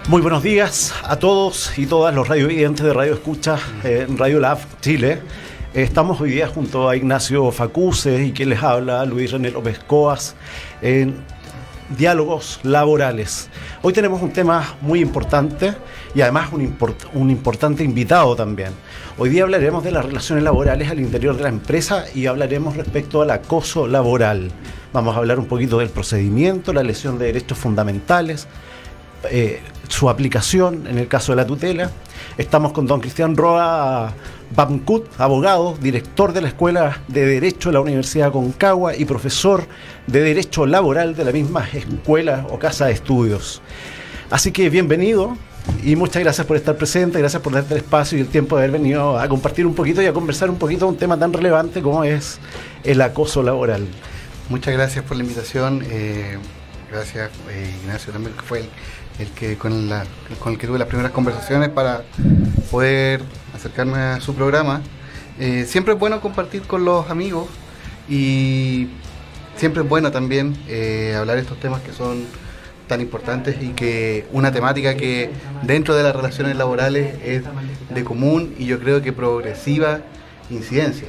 Muy buenos días a todos y todas los radiovidentes de Radio Escucha en Radio Lab Chile. Estamos hoy día junto a Ignacio Facuse y quien les habla, Luis René López Coas, en Diálogos Laborales. Hoy tenemos un tema muy importante y además un importante invitado también. Hoy día hablaremos de las relaciones laborales al interior de la empresa y hablaremos respecto al acoso laboral. Vamos a hablar un poquito del procedimiento, la lesión de derechos fundamentales, su aplicación en el caso de la tutela. Estamos con don Cristian Roa Bamcut, abogado, director de la Escuela de Derecho de la Universidad Aconcagua y profesor de Derecho Laboral de la misma escuela o casa de estudios. Así que bienvenido y muchas gracias por estar presente, gracias por darte el espacio y el tiempo de haber venido a compartir un poquito y a conversar un poquito de un tema tan relevante como es el acoso laboral. Muchas gracias por la invitación. Gracias, Ignacio, también, que fue el que con el que tuve las primeras conversaciones para poder acercarme a su programa. Siempre es bueno compartir con los amigos y siempre es bueno también hablar de estos temas que son tan importantes y que una temática que dentro de las relaciones laborales es de común y yo creo que progresiva incidencia.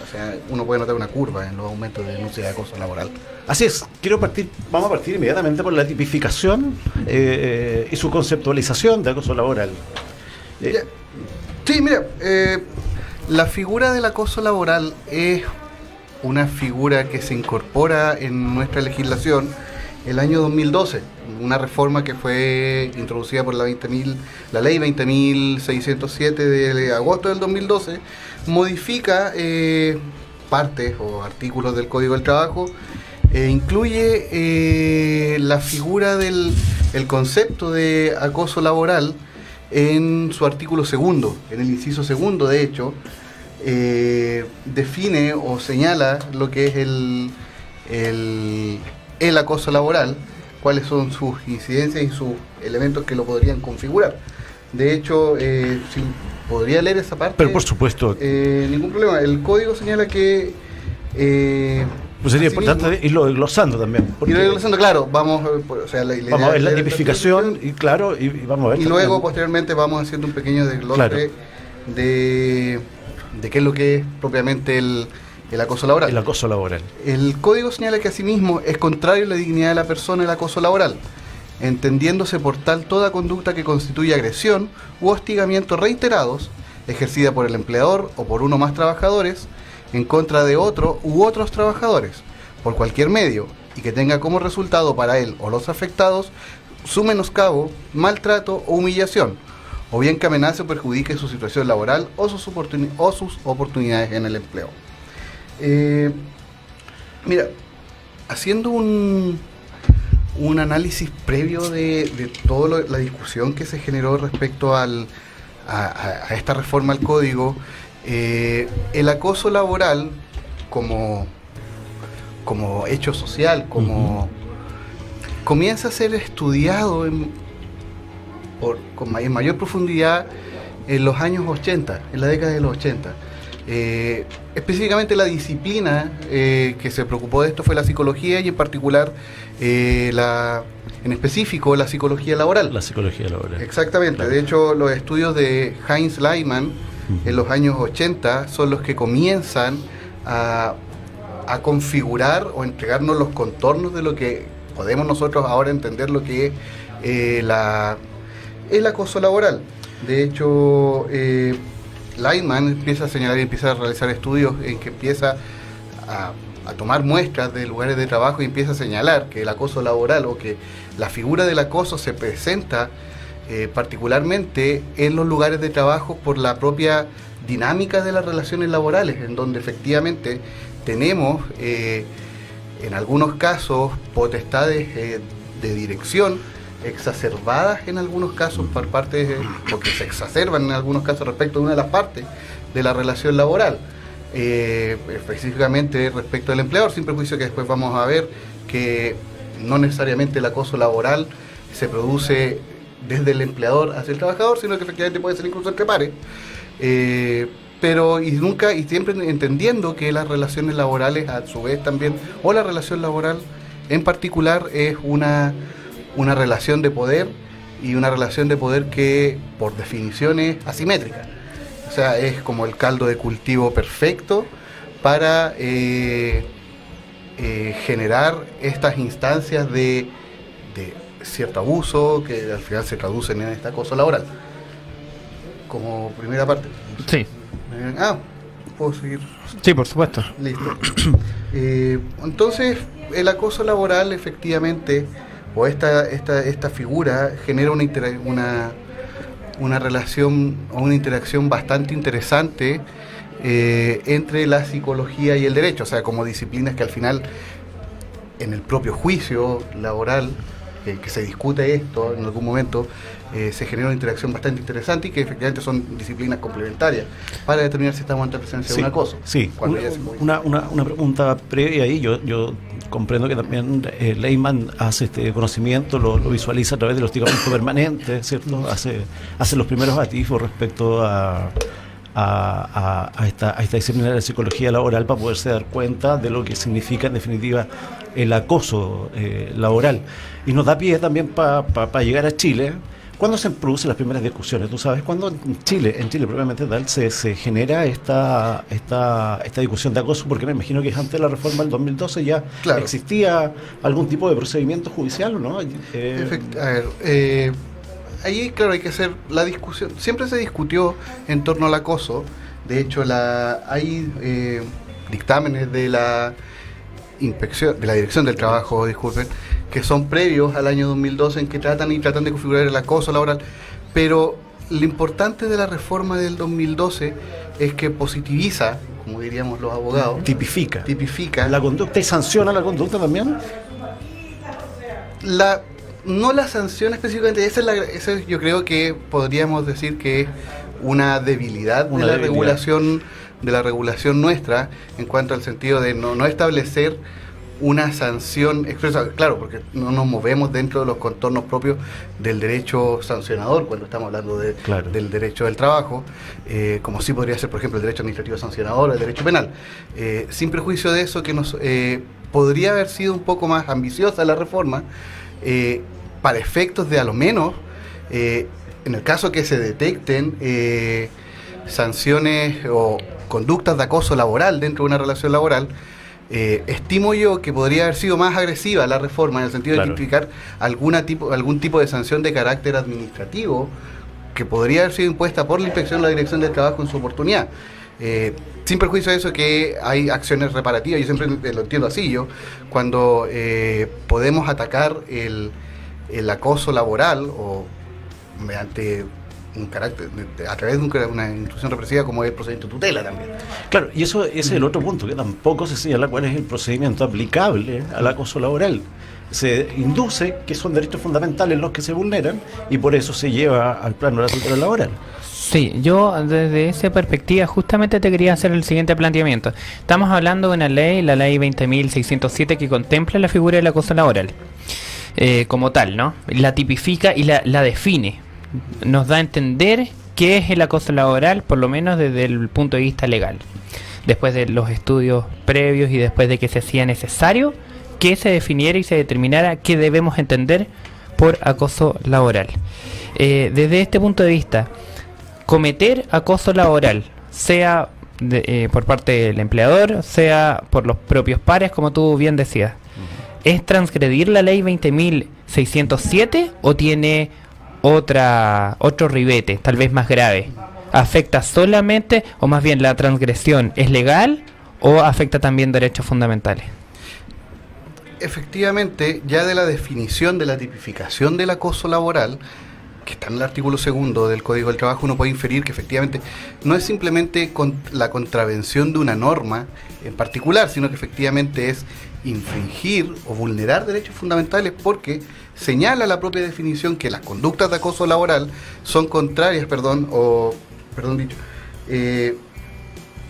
O sea, uno puede notar una curva en los aumentos de denuncias de acoso laboral. Así es, vamos a partir inmediatamente por la tipificación y su conceptualización de acoso laboral. Sí, mira, la figura del acoso laboral es una figura que se incorpora en nuestra legislación el año 2012, una reforma que fue introducida por la ley 20.607 de agosto del 2012, modifica partes o artículos del Código del Trabajo, incluye la figura del concepto de acoso laboral en su artículo segundo, en el inciso segundo, de hecho, define o señala lo que es el acoso laboral, cuáles son sus incidencias y sus elementos que lo podrían configurar. De hecho, si podría leer esa parte. Pero por supuesto. Ningún problema. El código señala que... pues sería importante irlo desglosando también. Irlo desglosando, claro. Vamos a ver la tipificación y claro, y vamos a ver. Y también. Luego, posteriormente, vamos haciendo un pequeño desglose, claro, de qué es lo que es propiamente el acoso laboral. El acoso laboral. El código señala que asimismo es contrario a la dignidad de la persona el acoso laboral, entendiéndose por tal toda conducta que constituye agresión u hostigamiento reiterados, ejercida por el empleador o por uno o más trabajadores, en contra de otro u otros trabajadores, por cualquier medio, y que tenga como resultado para él o los afectados su menoscabo, maltrato o humillación, o bien que amenace o perjudique su situación laboral o sus oportunidades en el empleo. Mira, haciendo un análisis previo de toda la discusión que se generó respecto a esta reforma al código, el acoso laboral como hecho social, comienza a ser estudiado con mayor profundidad en los años 80, en la década de los 80. Específicamente la disciplina que se preocupó de esto fue la psicología y en particular en específico la psicología laboral. La psicología laboral. Exactamente. Claro. De hecho, los estudios de Heinz Lehmann en los años 80 son los que comienzan a configurar o entregarnos los contornos de lo que podemos nosotros ahora entender lo que es el acoso laboral. De hecho, Lehmann empieza a señalar y empieza a realizar estudios en que empieza a tomar muestras de lugares de trabajo y empieza a señalar que el acoso laboral o que la figura del acoso se presenta particularmente en los lugares de trabajo por la propia dinámica de las relaciones laborales, en donde efectivamente tenemos en algunos casos potestades de dirección exacerbadas en algunos casos por parte porque se exacerban en algunos casos respecto de una de las partes de la relación laboral, específicamente respecto al empleador, sin perjuicio que después vamos a ver que no necesariamente el acoso laboral se produce desde el empleador hacia el trabajador, sino que efectivamente puede ser incluso entre pares, pero siempre entendiendo que las relaciones laborales a su vez también, o la relación laboral en particular, es una relación de poder y una relación de poder que por definición es asimétrica. O sea, es como el caldo de cultivo perfecto para generar estas instancias de cierto abuso que al final se traducen en este acoso laboral. Como primera parte. Sí. ¿Puedo seguir? Sí, por supuesto. Listo. Entonces, el acoso laboral efectivamente, o esta figura, genera una relación o una interacción bastante interesante entre la psicología y el derecho, o sea, como disciplinas que al final, en el propio juicio laboral, que se discute esto en algún momento, se genera una interacción bastante interesante y que efectivamente son disciplinas complementarias para determinar si estamos ante presencia de un acoso. Sí, una pregunta previa ahí. Yo comprendo que también Leyman hace este conocimiento, lo visualiza a través del hostigamiento permanente, ¿cierto? Hace los primeros atisbos respecto a esta disciplina de la psicología laboral para poderse dar cuenta de lo que significa en definitiva el acoso laboral. Y nos da pie también para llegar a Chile. ¿Cuándo se producen las primeras discusiones? ¿Tú sabes cuándo en Chile propiamente tal, se genera esta discusión de acoso? Porque me imagino que antes de la reforma del 2012 ya existía algún tipo de procedimiento judicial, ¿no? Ahí, claro, hay que hacer la discusión. Siempre se discutió en torno al acoso. De hecho, hay dictámenes de la inspección, de la Dirección del Trabajo, disculpen, que son previos al año 2012 en que tratan de configurar el acoso laboral. Pero lo importante de la reforma del 2012 es que positiviza, como diríamos los abogados, tipifica la conducta y sanciona la conducta también. No la sanción específicamente, esa yo creo que podríamos decir que es una debilidad de la regulación nuestra, en cuanto al sentido de no establecer una sanción expresa, claro, porque no nos movemos dentro de los contornos propios del derecho sancionador cuando estamos hablando del derecho del trabajo, como sí podría ser, por ejemplo, el derecho administrativo sancionador o el derecho penal. Sin perjuicio de eso, que podría haber sido un poco más ambiciosa la reforma, para efectos de a lo menos, en el caso que se detecten sanciones o conductas de acoso laboral dentro de una relación laboral, estimo yo que podría haber sido más agresiva la reforma en el sentido de tipificar algún tipo de sanción de carácter administrativo que podría haber sido impuesta por la inspección o la Dirección del Trabajo en su oportunidad. Sin perjuicio de eso, que hay acciones reparativas, yo siempre lo entiendo así, cuando podemos atacar el acoso laboral o mediante un carácter, a través de una institución represiva como es el procedimiento de tutela también. Claro, y ese es el otro punto, que tampoco se señala cuál es el procedimiento aplicable al acoso laboral. Se induce que son derechos fundamentales los que se vulneran y por eso se lleva al plano de la tutela laboral. Sí, yo desde esa perspectiva justamente te quería hacer el siguiente planteamiento. Estamos hablando de una ley, la ley 20.607, que contempla la figura del acoso laboral como tal, ¿no? La tipifica y la define. Nos da a entender qué es el acoso laboral, por lo menos desde el punto de vista legal. Después de los estudios previos y después de que se hacía necesario que se definiera y se determinara qué debemos entender por acoso laboral. Desde este punto de vista, cometer acoso laboral, sea por parte del empleador, sea por los propios pares, como tú bien decías, ¿es transgredir la ley 20.607 o tiene otro ribete, tal vez más grave? ¿Afecta solamente, o más bien la transgresión es legal o afecta también derechos fundamentales? Efectivamente, ya de la definición de la tipificación del acoso laboral, que está en el artículo 2 del Código del Trabajo, uno puede inferir que efectivamente no es simplemente la contravención de una norma en particular, sino que efectivamente es infringir o vulnerar derechos fundamentales, porque señala la propia definición que las conductas de acoso laboral son contrarias,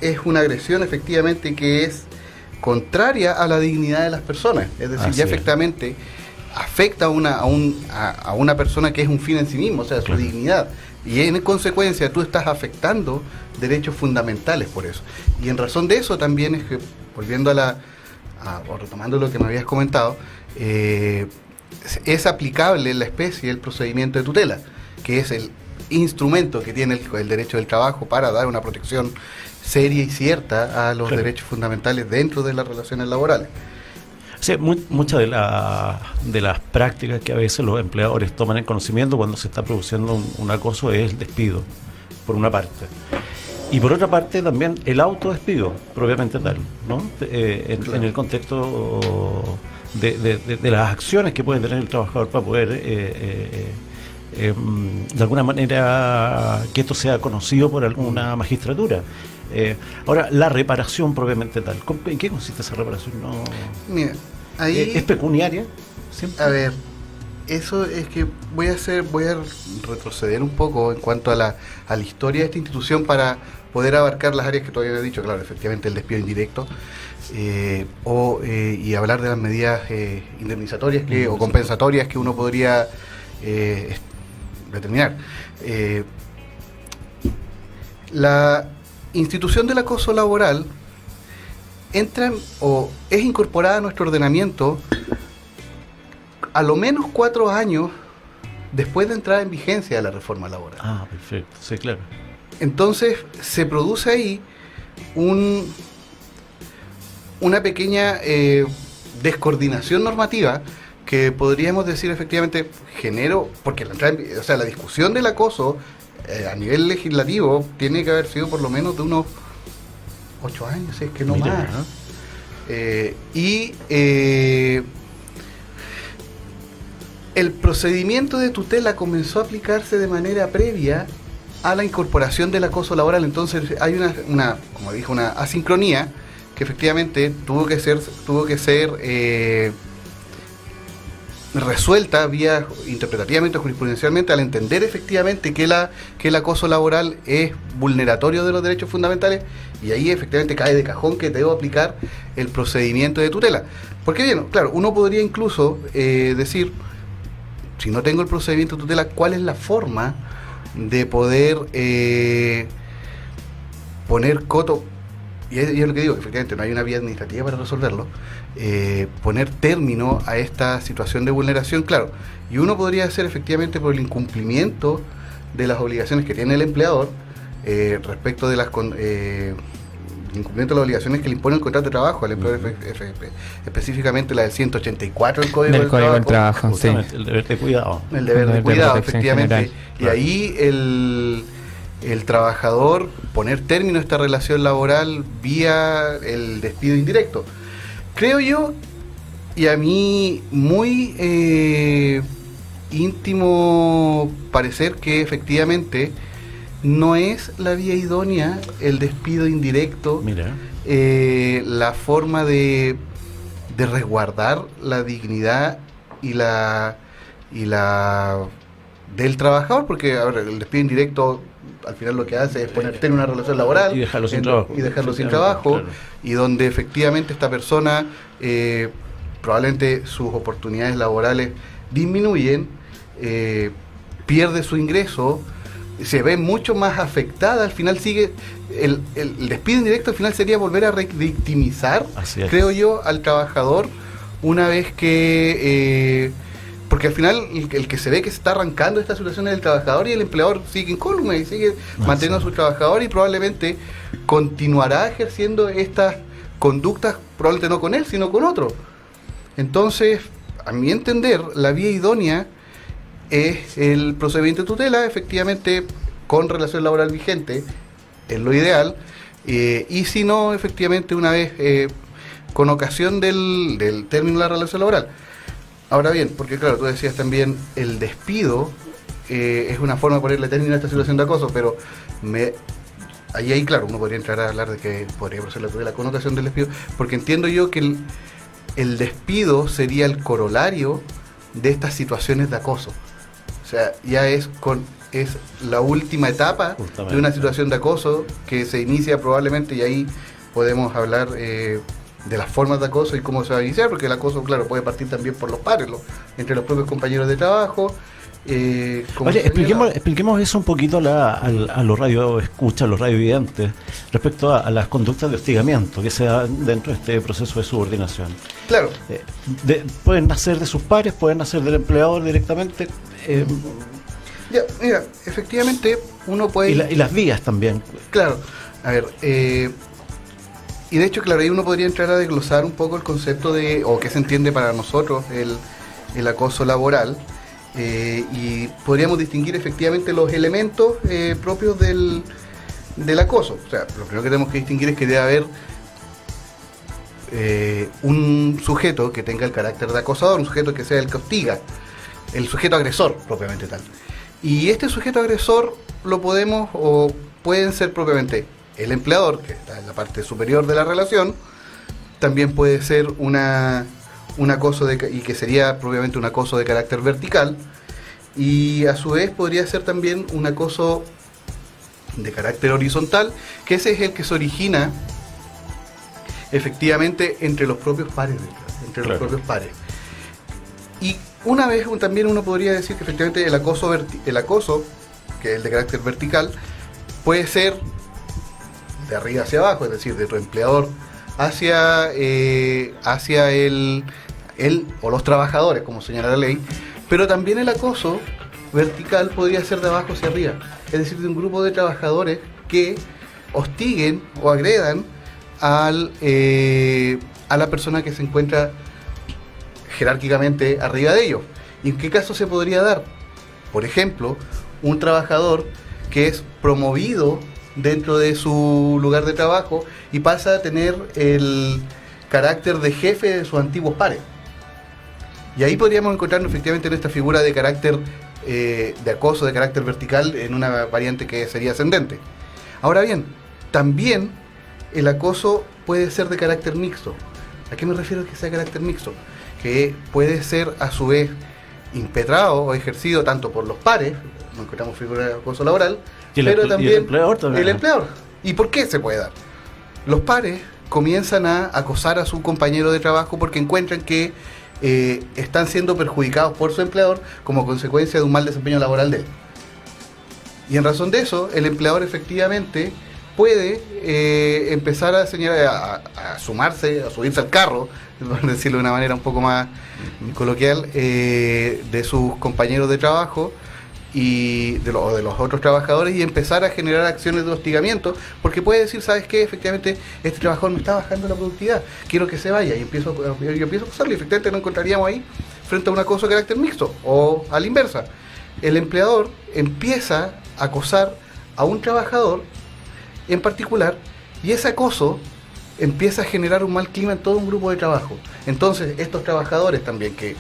es una agresión efectivamente que es contraria a la dignidad de las personas, es decir, ya efectivamente afecta a una persona que es un fin en sí mismo, o sea, su dignidad, y en consecuencia tú estás afectando derechos fundamentales por eso. Y en razón de eso también es que, volviendo o retomando lo que me habías comentado, es aplicable en la especie el procedimiento de tutela, que es el instrumento que tiene el derecho del trabajo para dar una protección seria y cierta a los derechos fundamentales dentro de las relaciones laborales. Sí, muchas de las prácticas que a veces los empleadores toman en conocimiento cuando se está produciendo un acoso es el despido, por una parte. Y por otra parte también el autodespido, propiamente tal, ¿no? En el contexto de las acciones que puede tener el trabajador para poder, de alguna manera, que esto sea conocido por alguna magistratura. Ahora, la reparación propiamente tal, ¿en qué consiste esa reparación? No, mira, ahí ¿es pecuniaria? ¿Siempre? A ver, eso es que voy a retroceder un poco en cuanto a la historia de esta institución para poder abarcar las áreas que todavía he dicho, claro, efectivamente el despido indirecto, y hablar de las medidas indemnizatorias o compensatorias que uno podría determinar. La institución del acoso laboral entra o es incorporada a nuestro ordenamiento a lo menos 4 años después de entrar en vigencia de la reforma laboral. Ah, perfecto, sí, claro. Entonces se produce ahí una pequeña descoordinación normativa que podríamos decir efectivamente porque la discusión del acoso a nivel legislativo tiene que haber sido por lo menos de unos 8 años, es que no más. El procedimiento de tutela comenzó a aplicarse de manera previa a la incorporación del acoso laboral. Entonces hay como dijo, una asincronía que efectivamente tuvo que ser resuelta vía interpretativamente o jurisprudencialmente al entender efectivamente que el acoso laboral es vulneratorio de los derechos fundamentales, y ahí efectivamente cae de cajón que debo aplicar el procedimiento de tutela. Porque bien, claro, uno podría incluso decir, si no tengo el procedimiento de tutela, ¿cuál es la forma de poder poner coto? Y es lo que digo, efectivamente no hay una vía administrativa para resolverlo, poner término a esta situación de vulneración, claro, y uno podría hacer efectivamente por el incumplimiento de las obligaciones que tiene el empleador respecto de incumplimiento de las obligaciones que le impone el contrato de trabajo al empleador, específicamente la del 184 del Código del Trabajo, sí. El deber de cuidado. El deber de cuidado, efectivamente. General. Y ahí el trabajador poner término a esta relación laboral vía el despido indirecto. Creo yo, y a mí muy íntimo parecer, que efectivamente no es la vía idónea el despido indirecto. Mira. La forma de resguardar la dignidad y la del trabajador, porque a ver, el despido indirecto al final lo que hace es poner en una relación laboral y dejarlo sin trabajo. Claro. Y donde efectivamente esta persona probablemente sus oportunidades laborales disminuyen, pierde su ingreso, se ve mucho más afectada, al final sigue el despido indirecto, al final sería volver a revictimizar, creo yo, al trabajador una vez que porque al final el que se ve que se está arrancando esta situación es el trabajador, y el empleador sigue incólume y sigue manteniendo a su trabajador, y probablemente continuará ejerciendo estas conductas, probablemente no con él, sino con otro. Entonces, a mi entender, la vía idónea es el procedimiento de tutela, efectivamente, con relación laboral vigente, es lo ideal, y si no, efectivamente, una vez con ocasión del término de la relación laboral. Ahora bien, porque claro, tú decías también, el despido es una forma de ponerle término a esta situación de acoso, pero ahí claro, uno podría entrar a hablar de que podría proceder la connotación del despido, porque entiendo yo que el despido sería el corolario de estas situaciones de acoso. O sea, ya es la última etapa de una situación de acoso que se inicia probablemente, y ahí podemos hablar de las formas de acoso y cómo se va a iniciar, porque el acoso, claro, puede partir también por los pares, entre los propios compañeros de trabajo, Vale, expliquemos eso un poquito a los radioescuchas, a los radiovidentes, respecto a las conductas de hostigamiento que se dan dentro de este proceso de subordinación. Claro. Pueden nacer de sus pares, pueden nacer del empleador directamente. Ya, mira, efectivamente uno puede... Y las vías también. Claro, a ver, y de hecho, claro, ahí uno podría entrar a desglosar un poco el concepto de, o qué se entiende para nosotros el acoso laboral, y podríamos distinguir efectivamente los elementos propios del acoso. O sea, lo primero que tenemos que distinguir es que debe haber un sujeto que tenga el carácter de acosador, un sujeto que sea el que hostiga, el sujeto agresor propiamente tal. Y este sujeto agresor lo podemos o pueden ser propiamente el empleador, que está en la parte superior de la relación, también puede ser un acoso y que sería propiamente un acoso de carácter vertical, y a su vez podría ser también un acoso de carácter horizontal, que ese es el que se origina efectivamente entre los propios pares, los propios pares. Y una vez también uno podría decir que efectivamente el acoso, que es el de carácter vertical, puede ser de arriba hacia abajo, es decir, de tu empleador hacia él o los trabajadores, como señala la ley, pero también el acoso vertical podría ser de abajo hacia arriba, es decir, de un grupo de trabajadores que hostiguen o agredan a la persona que se encuentra jerárquicamente arriba de ellos. ¿Y en qué caso se podría dar? Por ejemplo, un trabajador que es promovido dentro de su lugar de trabajo y pasa a tener el carácter de jefe de sus antiguos pares. Y ahí podríamos encontrarnos efectivamente en esta figura de carácter de acoso de carácter vertical en una variante que sería ascendente. Ahora bien, también el acoso puede ser de carácter mixto. ¿A qué me refiero que sea de carácter mixto? Que puede ser a su vez impetrado o ejercido tanto por los pares, no encontramos figura de acoso laboral, pero también el empleador también. El empleador. ¿Y por qué se puede dar? Los pares comienzan a acosar a su compañero de trabajo porque encuentran que están siendo perjudicados por su empleador como consecuencia de un mal desempeño laboral de él. Y en razón de eso, el empleador efectivamente puede empezar a señalar, a sumarse, a subirse al carro, por decirlo de una manera un poco más coloquial, de sus compañeros de trabajo y de los otros trabajadores, y empezar a generar acciones de hostigamiento, porque puede decir, ¿sabes qué? Efectivamente, este trabajador me está bajando la productividad, quiero que se vaya, y yo empiezo a acosarlo, y efectivamente nos encontraríamos ahí frente a un acoso de carácter mixto, o a la inversa. El empleador empieza a acosar a un trabajador en particular, y ese acoso empieza a generar un mal clima en todo un grupo de trabajo. Entonces, estos trabajadores también, que,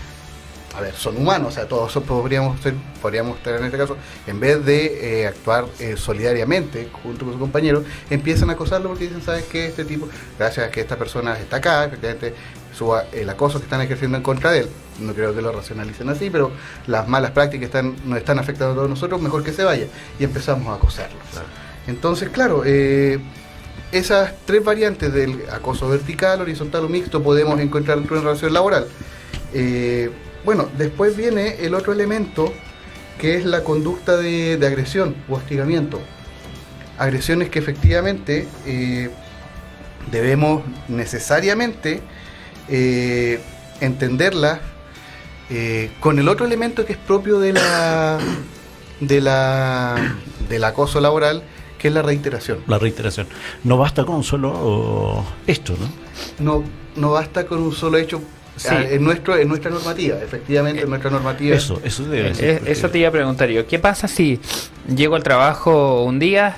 a ver, son humanos, o sea, todos podríamos estar en este caso, en vez de actuar solidariamente junto con su compañero, empiezan a acosarlo porque dicen, ¿sabes qué? Este tipo, gracias a que esta persona está acá, efectivamente, el acoso que están ejerciendo en contra de él, no creo que lo racionalicen así, pero las malas prácticas nos están afectando a todos nosotros, mejor que se vaya, y empezamos a acosarlo. Claro. Entonces, claro, esas tres variantes del acoso vertical, horizontal o mixto podemos encontrar dentro de una relación laboral. Bueno, después viene el otro elemento, que es la conducta de agresión o hostigamiento. Agresiones que efectivamente debemos necesariamente entenderlas con el otro elemento que es propio del acoso laboral, que es la reiteración. La reiteración. No basta con un solo hecho, ¿no? No basta con un solo hecho. Sí. En nuestra normativa, efectivamente, en nuestra normativa. Eso debe ser. Eso te iba a preguntar yo. ¿Qué pasa si llego al trabajo un día,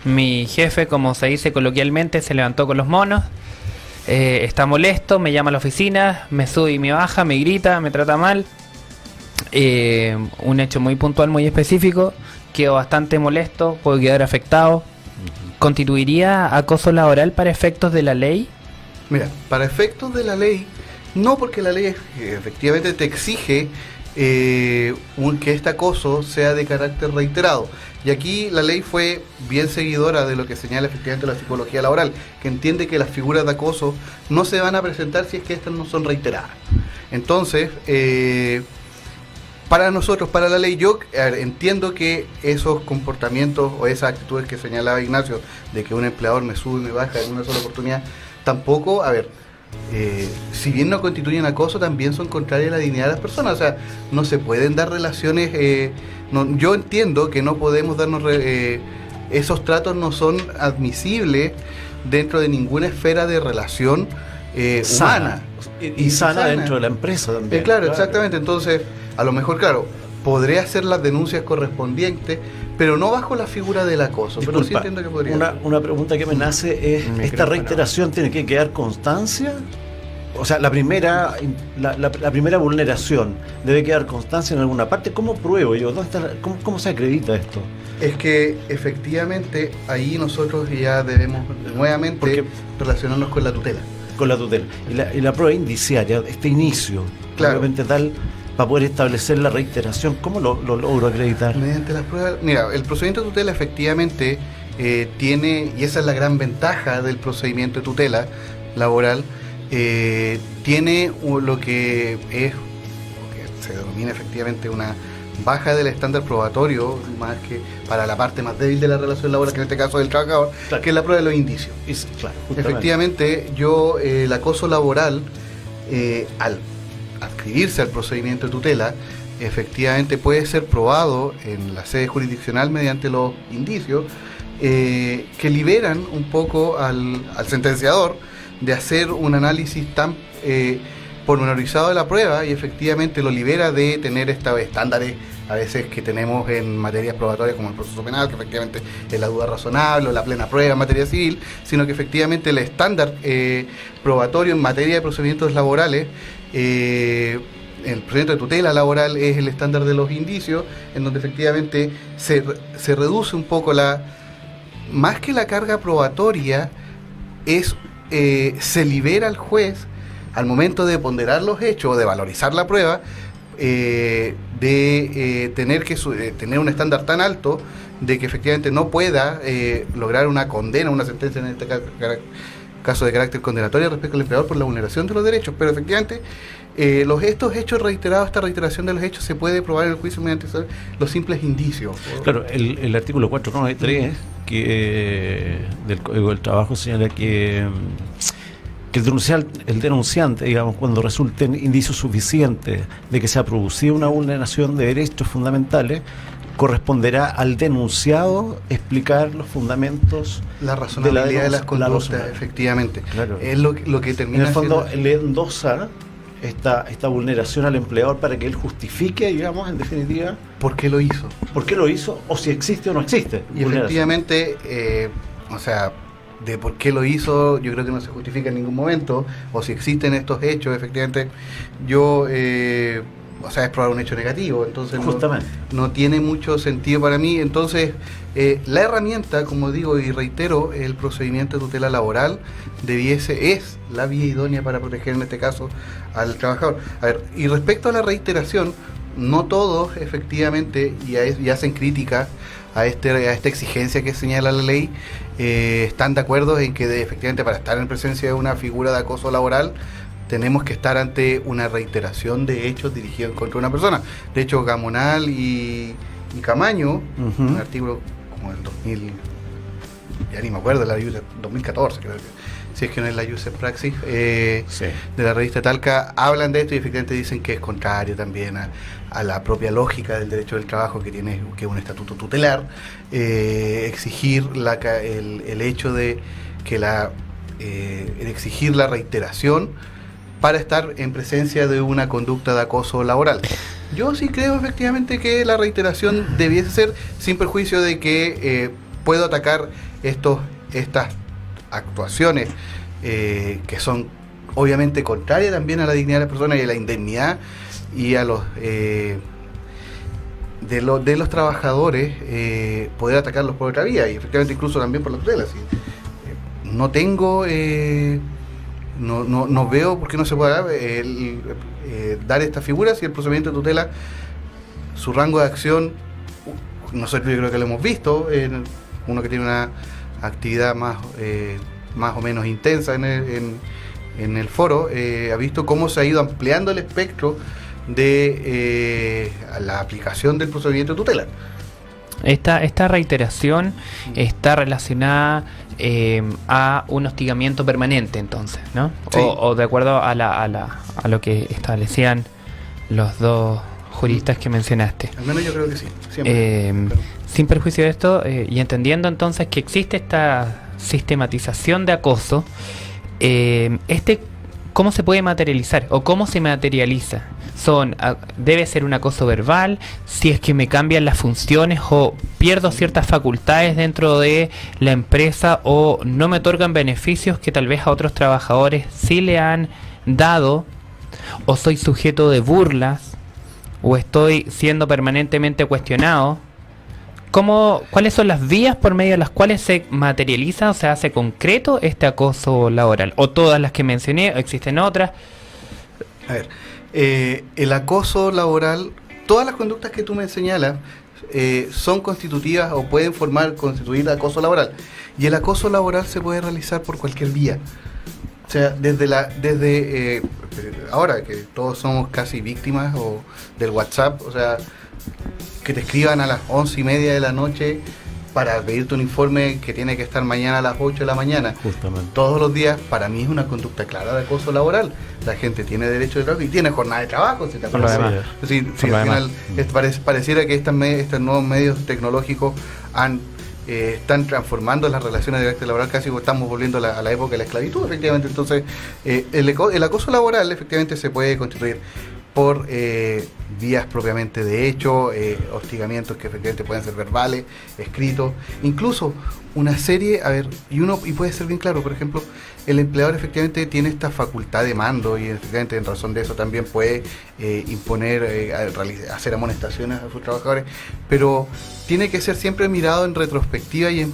mi jefe, como se dice coloquialmente, se levantó con los monos, está molesto, me llama a la oficina, me sube y me baja, me grita, me trata mal? Un hecho muy puntual, muy específico, quedo bastante molesto, puedo quedar afectado. ¿Constituiría acoso laboral para efectos de la ley? Mira, para efectos de la ley, no, porque la ley efectivamente te exige que este acoso sea de carácter reiterado. Y aquí la ley fue bien seguidora de lo que señala efectivamente la psicología laboral, que entiende que las figuras de acoso no se van a presentar si es que estas no son reiteradas. Entonces, Para nosotros, para la ley, yo entiendo que esos comportamientos o esas actitudes que señalaba Ignacio, de que un empleador me sube y me baja en una sola oportunidad, tampoco, si bien no constituyen acoso, también son contrarias a la dignidad de las personas. O sea, no se pueden dar relaciones, yo entiendo que no podemos darnos, esos tratos no son admisibles dentro de ninguna esfera de relación humana. Y sana dentro de la empresa también. Claro, exactamente. Entonces, a lo mejor, claro, podré hacer las denuncias correspondientes, pero no bajo la figura del acoso. Disculpa, pero sí entiendo que podría. Una pregunta que me nace es, ¿esta reiteración tiene que quedar constancia? O sea, la primera vulneración debe quedar constancia en alguna parte. ¿Cómo pruebo yo? ¿Cómo se acredita esto? Es que efectivamente ahí nosotros ya debemos nuevamente relacionarnos con la tutela. Con la tutela. Y la prueba indiciaria, este inicio, claro, tal, para poder establecer la reiteración, ¿cómo lo logro acreditar? Mediante las pruebas. Mira, el procedimiento de tutela efectivamente tiene, y esa es la gran ventaja del procedimiento de tutela laboral, tiene lo que se denomina efectivamente una baja del estándar probatorio, más que para la parte más débil de la relación laboral, que en este caso es el trabajador, claro, que es la prueba de los indicios. Claro, efectivamente, el acoso laboral, al adscribirse al procedimiento de tutela, efectivamente puede ser probado en la sede jurisdiccional mediante los indicios que liberan un poco al sentenciador de hacer un análisis tan pormenorizado de la prueba, y efectivamente lo libera de tener estos estándares a veces que tenemos en materias probatorias como el proceso penal, que efectivamente es la duda razonable o la plena prueba en materia civil, sino que efectivamente el estándar probatorio en materia de procedimientos laborales, el procedimiento de tutela laboral es el estándar de los indicios, en donde efectivamente se reduce un poco más que la carga probatoria, se libera al juez al momento de ponderar los hechos o de valorizar la prueba, tener un estándar tan alto de que efectivamente no pueda lograr una condena, una sentencia en este caso de carácter condenatorio respecto al empleador por la vulneración de los derechos. Pero efectivamente estos hechos reiterados, esta reiteración de los hechos se puede probar en el juicio mediante los simples indicios. Claro, el artículo 493 del Código del Trabajo señala que el denunciante, digamos, cuando resulten indicios suficientes de que se ha producido una vulneración de derechos fundamentales, corresponderá al denunciado explicar los fundamentos, la razonabilidad de las conductas, efectivamente. Claro. Es lo que termina. En el fondo, le endosa esta vulneración al empleador para que él justifique, digamos, en definitiva, ¿por qué lo hizo? ¿Por qué lo hizo? O si existe o no existe. Y efectivamente, de por qué lo hizo, yo creo que no se justifica en ningún momento, o si existen estos hechos, efectivamente, es probar un hecho negativo, entonces no tiene mucho sentido para mí. Entonces, la herramienta, como digo y reitero, el procedimiento de tutela laboral es la vía idónea para proteger en este caso al trabajador. A ver, y respecto a la reiteración, no todos efectivamente, y hacen crítica a esta exigencia que señala la ley, están de acuerdo en que efectivamente para estar en presencia de una figura de acoso laboral tenemos que estar ante una reiteración de hechos dirigidos contra una persona. De hecho, Gamonal y Camaño, un artículo como el 2000, ya ni me acuerdo, la ley 2014 creo que, si es que no es la User Praxis, de la revista Talca, hablan de esto y efectivamente dicen que es contrario también a la propia lógica del derecho del trabajo que tiene, que es un estatuto tutelar, exigir el hecho de que exigir la reiteración para estar en presencia de una conducta de acoso laboral. Yo sí creo efectivamente que la reiteración debiese ser sin perjuicio de que puedo atacar estas actuaciones que son obviamente contrarias también a la dignidad de las personas y a la indemnidad y a los de los trabajadores, poder atacarlos por otra vía y efectivamente incluso también por la tutela. ¿Sí? No tengo no veo por qué no se puede dar esta figura si el procedimiento de tutela, su rango de acción, nosotros yo creo que lo hemos visto, uno que tiene una actividad más o menos intensa en el foro, ha visto cómo se ha ido ampliando el espectro de la aplicación del procedimiento de tutela. Esta reiteración está relacionada a un hostigamiento permanente, entonces, ¿no? Sí. O de acuerdo a lo que establecían los dos juristas que mencionaste. Al menos yo creo que sí, siempre. Sin perjuicio de esto, y entendiendo entonces que existe esta sistematización de acoso, ¿cómo se puede materializar o cómo se materializa? Debe ser un acoso verbal, si es que me cambian las funciones o pierdo ciertas facultades dentro de la empresa o no me otorgan beneficios que tal vez a otros trabajadores sí le han dado, o soy sujeto de burlas o estoy siendo permanentemente cuestionado. ¿Cuáles son las vías por medio de las cuales se materializa o se hace concreto este acoso laboral? ¿O todas las que mencioné? ¿O existen otras? A ver, el acoso laboral, todas las conductas que tú me señalas son constitutivas o pueden constituir acoso laboral. Y el acoso laboral se puede realizar por cualquier vía. O sea, desde ahora que todos somos casi víctimas del WhatsApp, o sea, que te escriban a las 11:30 de la noche para pedirte un informe que tiene que estar mañana a las 8 de la mañana. Justamente. Todos los días, para mí es una conducta clara de acoso laboral. La gente tiene derecho de trabajo y tiene jornada de trabajo. Si te Por lo demás. Es decir, si al final pareciera que estos nuevos medios tecnológicos están transformando las relaciones directas laborales, casi estamos volviendo a la época de la esclavitud, efectivamente. Entonces, el acoso laboral efectivamente se puede constituir por vías propiamente de hecho, hostigamientos que efectivamente pueden ser verbales, escritos, incluso una serie, y puede ser bien claro, por ejemplo, el empleador efectivamente tiene esta facultad de mando y efectivamente en razón de eso también puede imponer, hacer amonestaciones a sus trabajadores, pero tiene que ser siempre mirado en retrospectiva y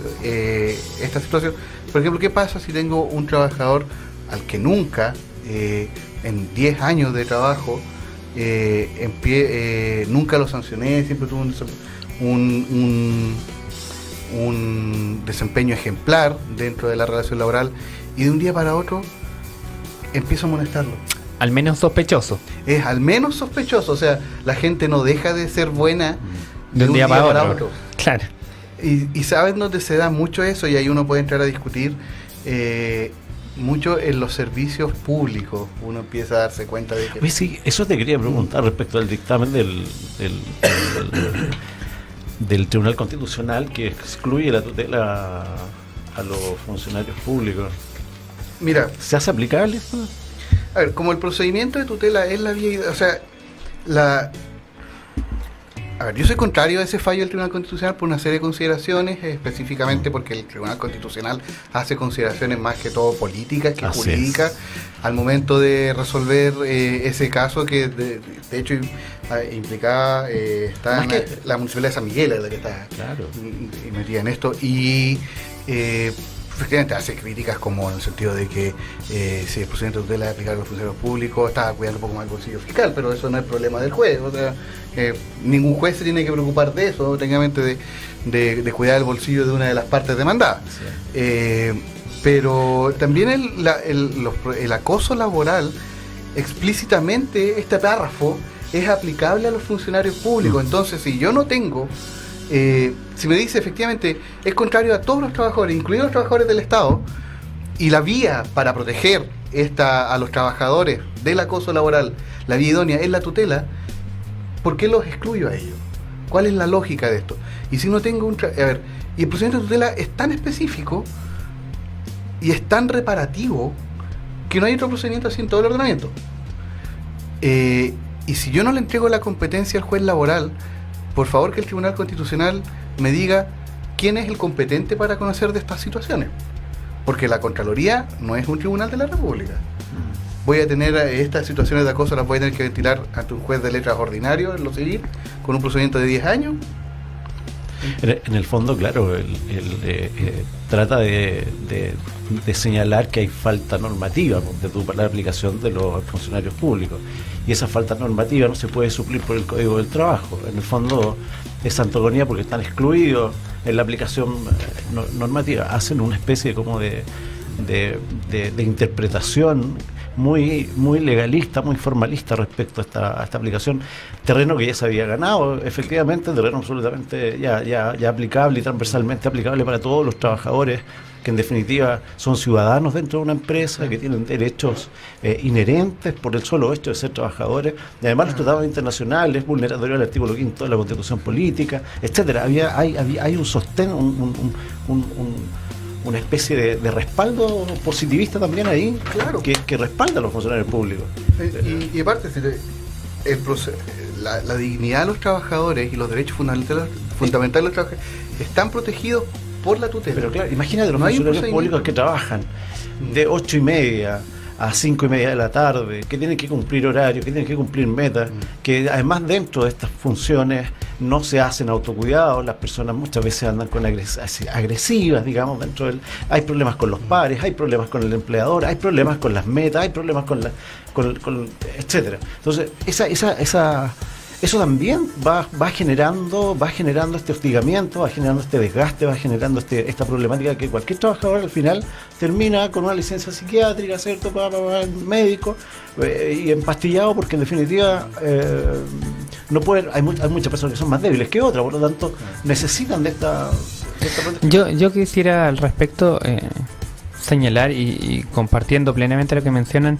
esta situación. Por ejemplo, ¿qué pasa si tengo un trabajador al que nunca, en 10 años de trabajo, nunca lo sancioné, siempre tuvo un desempeño ejemplar dentro de la relación laboral y de un día para otro empiezo a amonestarlo? Al menos sospechoso. Es al menos sospechoso, o sea, la gente no deja de ser buena de un día para otro. Claro. Y ¿sabes dónde se da mucho eso? Y ahí uno puede entrar a discutir mucho en los servicios públicos. Uno empieza a darse cuenta de que... Pues sí, eso te quería preguntar respecto al dictamen del Tribunal Constitucional que excluye la tutela a los funcionarios públicos. Mira, ¿se hace aplicable esto? A ver, como el procedimiento de tutela es la vía, o sea, yo soy contrario a ese fallo del Tribunal Constitucional por una serie de consideraciones, específicamente porque el Tribunal Constitucional hace consideraciones más que todo políticas que jurídicas al momento de resolver ese caso que de hecho implicaba la Municipalidad de San Miguel, es la que está metida en esto, y efectivamente hace críticas como en el sentido de que si el procedimiento de tutela es aplicable a los funcionarios públicos, está cuidando un poco más el bolsillo fiscal, pero eso no es problema del juez. O sea, ningún juez se tiene que preocupar de eso, técnicamente de cuidar el bolsillo de una de las partes demandadas. Sí. Pero también el acoso laboral, explícitamente este párrafo es aplicable a los funcionarios públicos. Entonces, si yo no tengo... si me dice efectivamente es contrario a todos los trabajadores, incluidos los trabajadores del Estado, y la vía para proteger a los trabajadores del acoso laboral, la vía idónea es la tutela, ¿por qué los excluyo a ellos? ¿Cuál es la lógica de esto? Y si no tengo y el procedimiento de tutela es tan específico y es tan reparativo que no hay otro procedimiento así en todo el ordenamiento. Y si yo no le entrego la competencia al juez laboral, por favor que el Tribunal Constitucional me diga quién es el competente para conocer de estas situaciones. Porque la Contraloría no es un tribunal de la República. Voy a tener estas situaciones de acoso, las voy a tener que ventilar ante un juez de letras ordinario en lo civil, con un procedimiento de 10 años. En el fondo, claro, trata de señalar que hay falta normativa para la aplicación de los funcionarios públicos, y esa falta normativa no se puede suplir por el Código del Trabajo. En el fondo es antagonía porque están excluidos en la aplicación normativa, hacen una especie como de interpretación muy legalista, muy formalista respecto a esta aplicación. Terreno que ya se había ganado, efectivamente, terreno absolutamente ya aplicable y transversalmente aplicable para todos los trabajadores, que en definitiva son ciudadanos dentro de una empresa, que tienen derechos inherentes por el solo hecho de ser trabajadores, y además los tratados internacionales, vulneratorio al artículo 5 de la Constitución Política, etcétera. Hay un sostén, una especie de respaldo positivista también ahí, claro, que respalda a los funcionarios públicos. Y aparte, la dignidad de los trabajadores y los derechos fundamentales de los trabajadores están protegidos por la tutela. Pero claro, imagínate los funcionarios públicos que trabajan de 8:30 a 5:30 de la tarde, que tienen que cumplir horarios, que tienen que cumplir metas, que además dentro de estas funciones no se hacen autocuidados, las personas muchas veces andan con agresivas, digamos, hay problemas con los pares, hay problemas con el empleador, hay problemas con las metas, hay problemas con etcétera. Entonces, eso también va generando este hostigamiento, va generando este desgaste, va generando esta problemática que cualquier trabajador al final termina con una licencia psiquiátrica, ¿cierto? Médico y empastillado, porque en definitiva no puede, hay muchas personas que son más débiles que otras, por lo tanto necesitan de esta protección. Yo quisiera al respecto señalar y compartiendo plenamente lo que mencionan,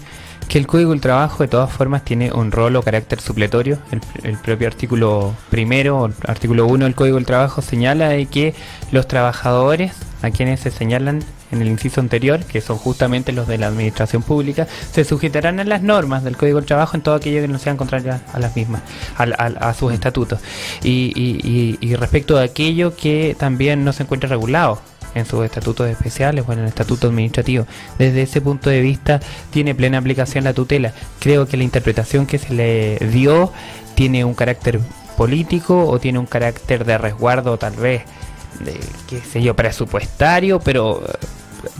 que el Código del Trabajo de todas formas tiene un rol o carácter supletorio. El propio artículo primero, o artículo 1 del Código del Trabajo señala de que los trabajadores, a quienes se señalan en el inciso anterior, que son justamente los de la administración pública, se sujetarán a las normas del Código del Trabajo en todo aquello que no sean contrarias a las mismas, a sus estatutos. Y respecto a aquello que también no se encuentra regulado en sus estatutos especiales o en el estatuto administrativo. Desde ese punto de vista tiene plena aplicación la tutela. Creo que la interpretación que se le dio tiene un carácter político o tiene un carácter de resguardo tal vez, presupuestario, pero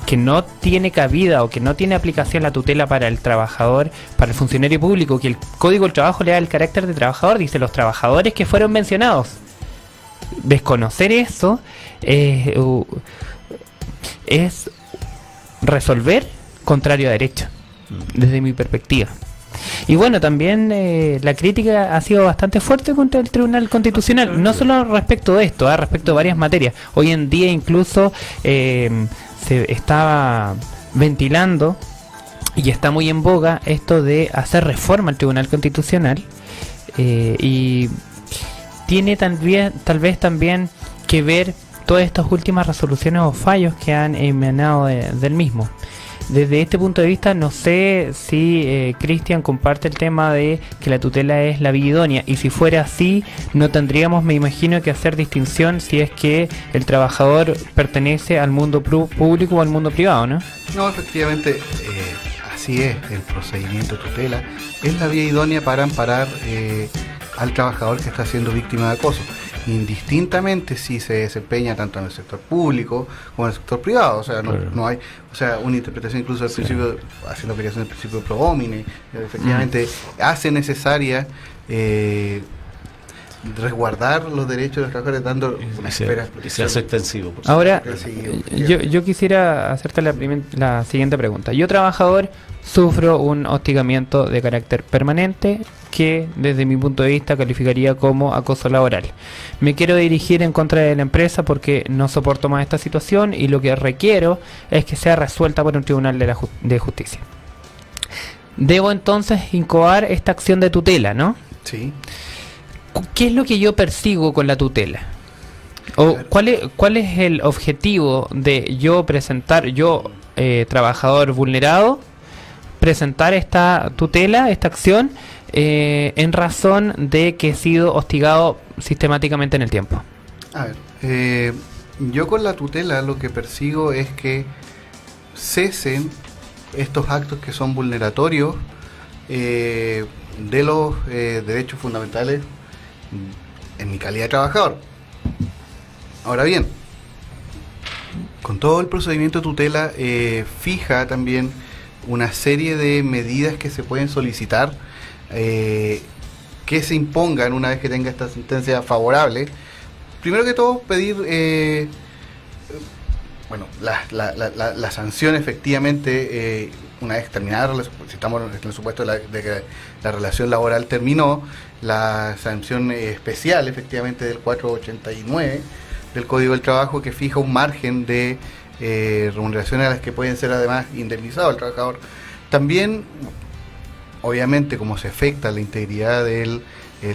que no tiene cabida o que no tiene aplicación la tutela para el trabajador, para el funcionario público, que el Código del Trabajo le da el carácter de trabajador, dice los trabajadores que fueron mencionados. Desconocer eso es resolver contrario a derecho, desde mi perspectiva. Y bueno, también la crítica ha sido bastante fuerte contra el Tribunal Constitucional, no solo respecto de esto, respecto de varias materias. Hoy en día incluso se estaba ventilando y está muy en boga esto de hacer reforma al Tribunal Constitucional, y tiene tal vez también que ver todas estas últimas resoluciones o fallos que han emanado del mismo. Desde este punto de vista, no sé si Cristian comparte el tema de que la tutela es la vía idónea, y si fuera así, no tendríamos, me imagino, que hacer distinción si es que el trabajador pertenece al mundo público o al mundo privado, ¿no? No, efectivamente, así es. El procedimiento de tutela es la vía idónea para amparar al trabajador que está siendo víctima de acoso, indistintamente si se desempeña tanto en el sector público como en el sector privado. O sea, no hay, o sea, una interpretación incluso del principio, haciendo aplicación del principio pro homine, efectivamente hace necesaria resguardar los derechos de los trabajadores, dando una espera y se hace extensivo. Ahora, yo quisiera hacerte la siguiente pregunta. Yo, trabajador, sufro un hostigamiento de carácter permanente que desde mi punto de vista calificaría como acoso laboral. Me quiero dirigir en contra de la empresa porque no soporto más esta situación y lo que requiero es que sea resuelta por un tribunal de justicia. Debo entonces incoar esta acción de tutela, ¿no? Sí. ¿Qué es lo que yo persigo con la tutela? ¿O cuál es el objetivo de yo presentar, trabajador vulnerado, presentar esta tutela, esta acción, en razón de que he sido hostigado sistemáticamente en el tiempo? A ver, yo con la tutela lo que persigo es que cesen estos actos que son vulneratorios de los derechos fundamentales en mi calidad de trabajador. Ahora bien, con todo el procedimiento de tutela fija también una serie de medidas que se pueden solicitar, que se impongan una vez que tenga esta sentencia favorable. Primero que todo, pedir la sanción efectivamente una vez terminada, si estamos en el supuesto de que la relación laboral terminó, la sanción especial efectivamente del 489 del Código del Trabajo, que fija un margen de remuneraciones a las que pueden ser además indemnizados el trabajador. También, obviamente, como se afecta la integridad del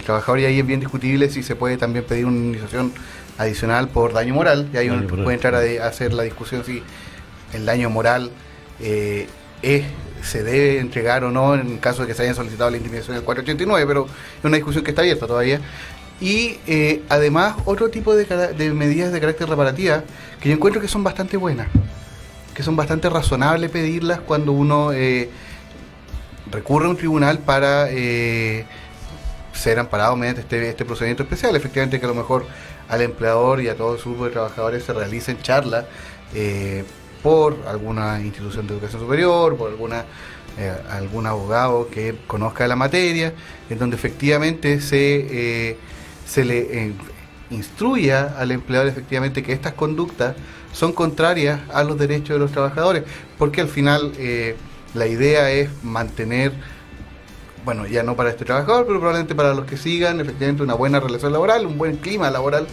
trabajador, y ahí es bien discutible si se puede también pedir una indemnización adicional por daño moral, y ahí uno puede entrar a hacer la discusión si el daño moral se debe entregar o no en caso de que se hayan solicitado la indemnización del 489, pero es una discusión que está abierta todavía. Y además otro tipo de medidas de carácter reparativa que yo encuentro que son bastante buenas, que son bastante razonables pedirlas cuando uno recurre a un tribunal para ser amparado mediante este procedimiento especial. Efectivamente, que a lo mejor al empleador y a todo su grupo de trabajadores se realicen charlas por alguna institución de educación superior, por algún abogado que conozca la materia, en donde efectivamente se le instruya al empleador efectivamente que estas conductas son contrarias a los derechos de los trabajadores, porque al final la idea es mantener, bueno, ya no para este trabajador, pero probablemente para los que sigan, efectivamente una buena relación laboral, un buen clima laboral,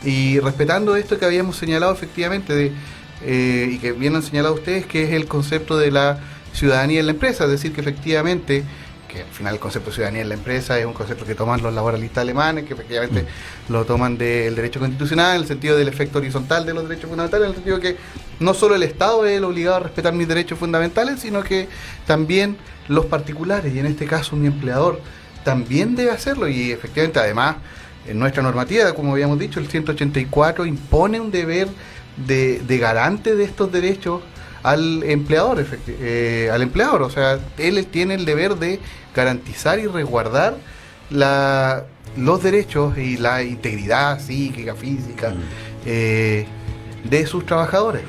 y respetando esto que habíamos señalado efectivamente y que bien han señalado ustedes, que es el concepto de la ciudadanía en la empresa, es decir, que efectivamente, que al final el concepto de ciudadanía en la empresa es un concepto que toman los laboralistas alemanes, que efectivamente lo toman del derecho constitucional, en el sentido del efecto horizontal de los derechos fundamentales, en el sentido que no solo el Estado es el obligado a respetar mis derechos fundamentales, sino que también los particulares, y en este caso mi empleador, también debe hacerlo. Y efectivamente, además, en nuestra normativa, como habíamos dicho, el 184 impone un deber de garante de estos derechos al empleador, o sea, él tiene el deber de garantizar y resguardar los derechos y la integridad psíquica, física de sus trabajadores.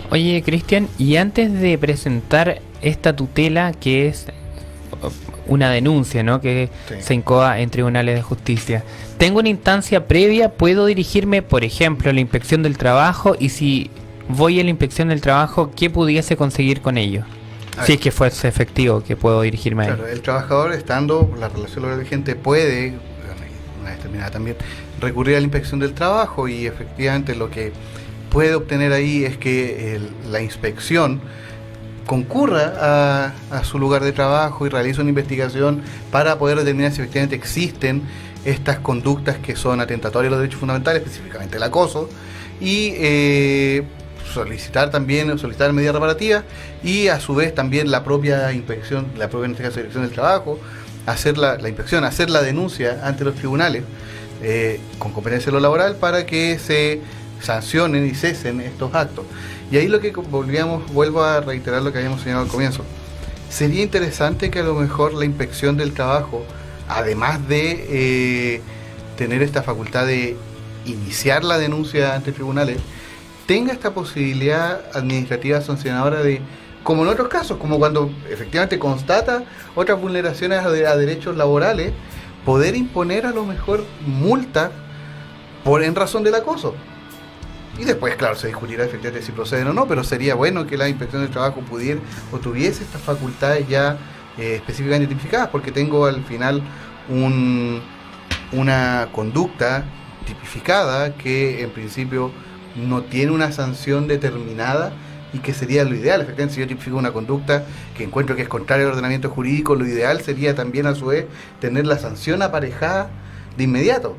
Oye, Cristian, y antes de presentar esta tutela, que es una denuncia, ¿no?, que se incoa en tribunales de justicia, ¿tengo una instancia previa? ¿Puedo dirigirme, por ejemplo, a la inspección del trabajo? Y si voy a la inspección del trabajo, ¿qué pudiese conseguir con ello? Si es que fuese efectivo, que puedo dirigirme a él. Claro, el trabajador, estando la relación laboral vigente, puede, una vez terminada también, recurrir a la inspección del trabajo, y efectivamente lo que puede obtener ahí es que la inspección concurra a su lugar de trabajo y realice una investigación para poder determinar si efectivamente existen estas conductas que son atentatorias a los derechos fundamentales, específicamente el acoso, y solicitar medidas reparativas, y a su vez también la propia inspección, en este caso dirección del trabajo, hacer la inspección, hacer la denuncia ante los tribunales con competencia en lo laboral para que se sancionen y cesen estos actos. Y ahí lo que vuelvo a reiterar lo que habíamos señalado al comienzo. Sería interesante que a lo mejor la inspección del trabajo, además de tener esta facultad de iniciar la denuncia ante tribunales, tenga esta posibilidad administrativa sancionadora de, como en otros casos, como cuando efectivamente constata otras vulneraciones a derechos laborales, poder imponer a lo mejor multas en razón del acoso. Y después, claro, se discutirá efectivamente si proceden o no, pero sería bueno que la inspección del trabajo pudiera o tuviese estas facultades ya específicamente identificadas, porque tengo al final una conducta tipificada que en principio no tiene una sanción determinada, y que sería lo ideal. Efectivamente, si yo tipifico una conducta que encuentro que es contraria al ordenamiento jurídico, lo ideal sería también a su vez tener la sanción aparejada de inmediato.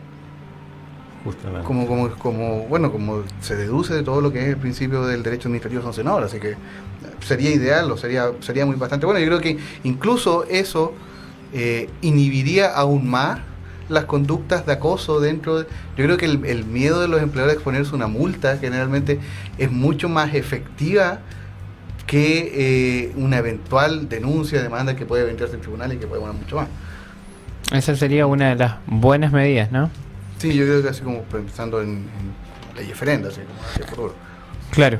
Justamente. Como se deduce de todo lo que es el principio del derecho administrativo sancionador, así que sería ideal, sería muy bastante bueno. Yo creo que incluso eso inhibiría aún más las conductas de acoso yo creo que el miedo de los empleadores a exponerse a una multa generalmente es mucho más efectiva que una eventual denuncia, demanda que puede venirse en tribunal y que puede demorar mucho más. Esa sería una de las buenas medidas, ¿no? Sí, yo creo que así como pensando en leyes diferentes, así como hacia el futuro. Claro.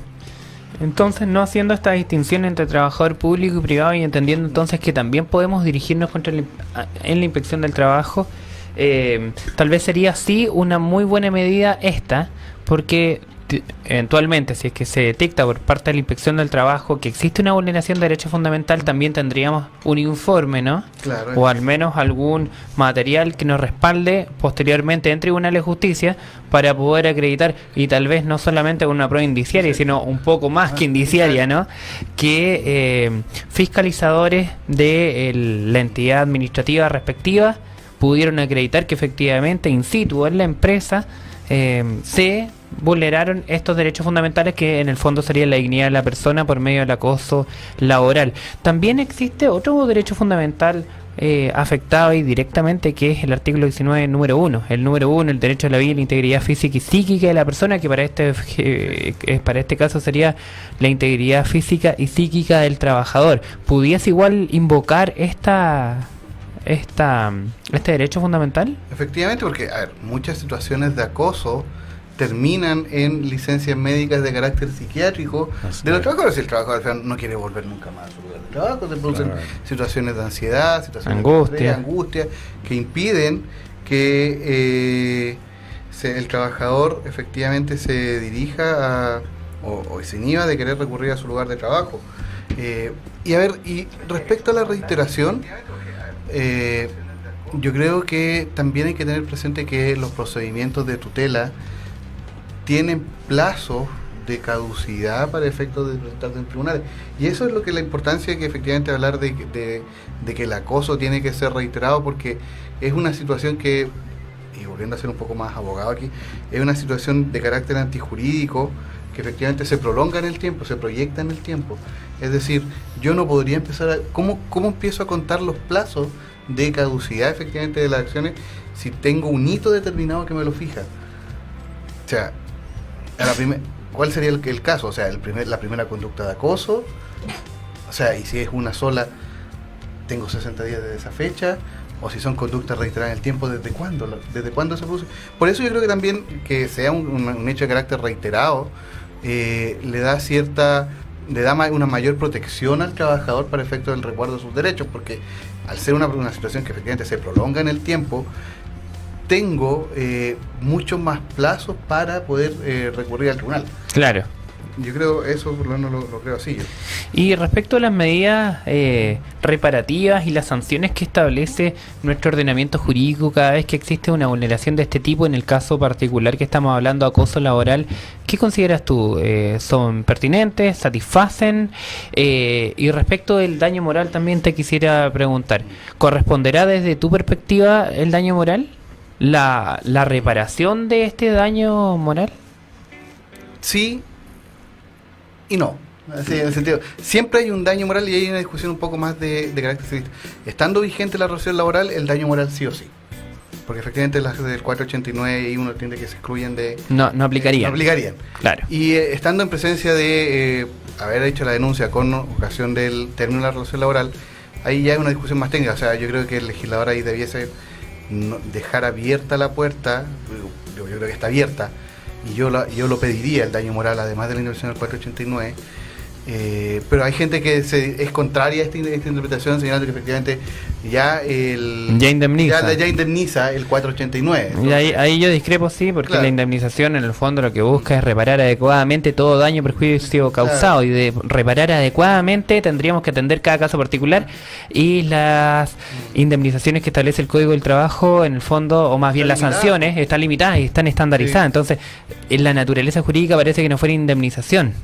Entonces, no haciendo esta distinción entre trabajador público y privado, y entendiendo entonces que también podemos dirigirnos en la inspección del trabajo, tal vez sería así una muy buena medida esta, porque eventualmente, si es que se detecta por parte de la Inspección del Trabajo que existe una vulneración de derecho fundamental, también tendríamos un informe, ¿no? Claro. O al menos algún material que nos respalde posteriormente en tribunales de justicia para poder acreditar, y tal vez no solamente con una prueba indiciaria, sino un poco más que indiciaria, ¿no? Que fiscalizadores de la entidad administrativa respectiva pudieron acreditar que efectivamente in situ en la empresa se vulneraron estos derechos fundamentales, que en el fondo sería la dignidad de la persona por medio del acoso laboral. También existe otro derecho fundamental afectado y directamente, que es el artículo 19, número 1. El número 1, el derecho a la vida y la integridad física y psíquica de la persona, que para este caso sería la integridad física y psíquica del trabajador. ¿Pudiese igual invocar este derecho fundamental? Efectivamente, porque muchas situaciones de acoso terminan en licencias médicas de carácter psiquiátrico de los trabajadores. Si el trabajador al final no quiere volver nunca más a su lugar de trabajo, se producen situaciones de ansiedad, situaciones de angustia, que impiden que el trabajador efectivamente se dirija o se inhiba de querer recurrir a su lugar de trabajo. Y respecto a la reiteración, yo creo que también hay que tener presente que los procedimientos de tutela tienen plazos de caducidad para efectos de presentarse en tribunales. Y eso es lo que la importancia que efectivamente hablar de que el acoso tiene que ser reiterado, porque es una situación que, y volviendo a ser un poco más abogado aquí, es una situación de carácter antijurídico que efectivamente se prolonga en el tiempo, se proyecta en el tiempo. Es decir, yo no podría empezar ¿cómo empiezo a contar los plazos de caducidad efectivamente de las acciones si tengo un hito determinado que me lo fija? O sea, ¿cuál sería el caso? O sea, la primera conducta de acoso, o sea, y si es una sola, tengo 60 días desde esa fecha, o si son conductas reiteradas en el tiempo, ¿desde cuándo se produce? Por eso yo creo que también que sea un hecho de carácter reiterado, le da una mayor protección al trabajador para efecto del resguardo de sus derechos, porque al ser una situación que efectivamente se prolonga en el tiempo, tengo muchos más plazos para poder recurrir al tribunal. Claro. Yo creo, eso por lo menos lo creo así yo. Y respecto a las medidas reparativas y las sanciones que establece nuestro ordenamiento jurídico cada vez que existe una vulneración de este tipo, en el caso particular que estamos hablando, acoso laboral, ¿qué consideras tú? ¿Son pertinentes? ¿Satisfacen? Y respecto del daño moral también te quisiera preguntar, ¿corresponderá desde tu perspectiva el daño moral? ¿La reparación de este daño moral? Sí y no. Así, en el sentido, siempre hay un daño moral y hay una discusión un poco más de carácter civil. Estando vigente la relación laboral, el daño moral sí o sí. Porque efectivamente las del 489 y uno entiende que se excluyen de... No aplicarían. No aplicarían. Claro. Y estando en presencia de haber hecho la denuncia con ocasión del término de la relación laboral, ahí ya hay una discusión más técnica. O sea, yo creo que el legislador ahí debiese dejar abierta la puerta. Yo creo que está abierta. Y yo lo pediría, el daño moral, además de la intervención del 489. Pero hay gente que es contraria a esta interpretación, señalando que efectivamente ya indemniza el 489. Y ahí yo discrepo, sí, porque claro, la indemnización en el fondo lo que busca es reparar adecuadamente todo daño o perjuicio causado, claro, y de reparar adecuadamente tendríamos que atender cada caso particular, y las indemnizaciones que establece el Código del Trabajo, en el fondo, o más bien las sanciones, están limitadas y están estandarizadas. Sí. Entonces, en la naturaleza jurídica parece que no fuera indemnización.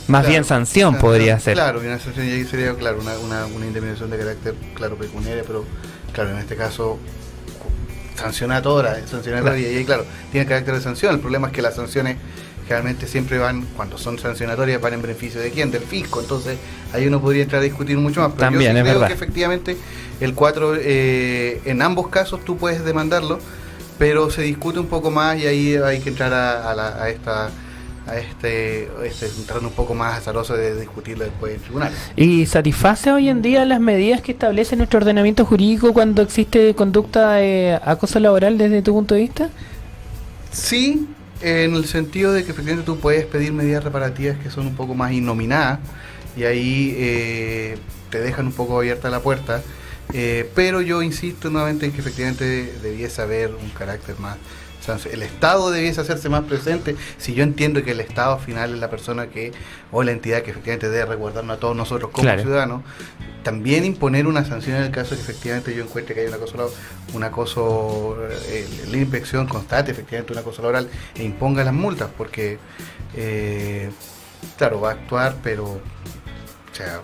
Más claro, bien sanción podría ser. Claro, y una sanción ahí sería, claro, una indemnización de carácter, claro, pecuniaria, pero claro, en este caso sancionatoria, claro, y ahí, claro, tiene carácter de sanción. El problema es que las sanciones generalmente siempre van, cuando son sancionatorias, van en beneficio de quién, del fisco. Entonces ahí uno podría entrar a discutir mucho más, pero también, yo sí creo que efectivamente el 4, en ambos casos tú puedes demandarlo, pero se discute un poco más y ahí hay que entrar a este entrando un poco más azaroso de discutirlo después en tribunales. ¿Y satisface hoy en día las medidas que establece nuestro ordenamiento jurídico cuando existe conducta de acoso laboral desde tu punto de vista? Sí, en el sentido de que efectivamente tú puedes pedir medidas reparativas que son un poco más innominadas y ahí te dejan un poco abierta la puerta, pero yo insisto nuevamente en que efectivamente debiese haber un carácter más el Estado debiese hacerse más presente. Si yo entiendo que el Estado al final es la persona que, o la entidad que efectivamente debe resguardarnos a todos nosotros como ciudadanos, también imponer una sanción en el caso de que efectivamente yo encuentre que hay un acoso, la inspección constate efectivamente un acoso laboral e imponga las multas, porque claro, va a actuar, pero o sea,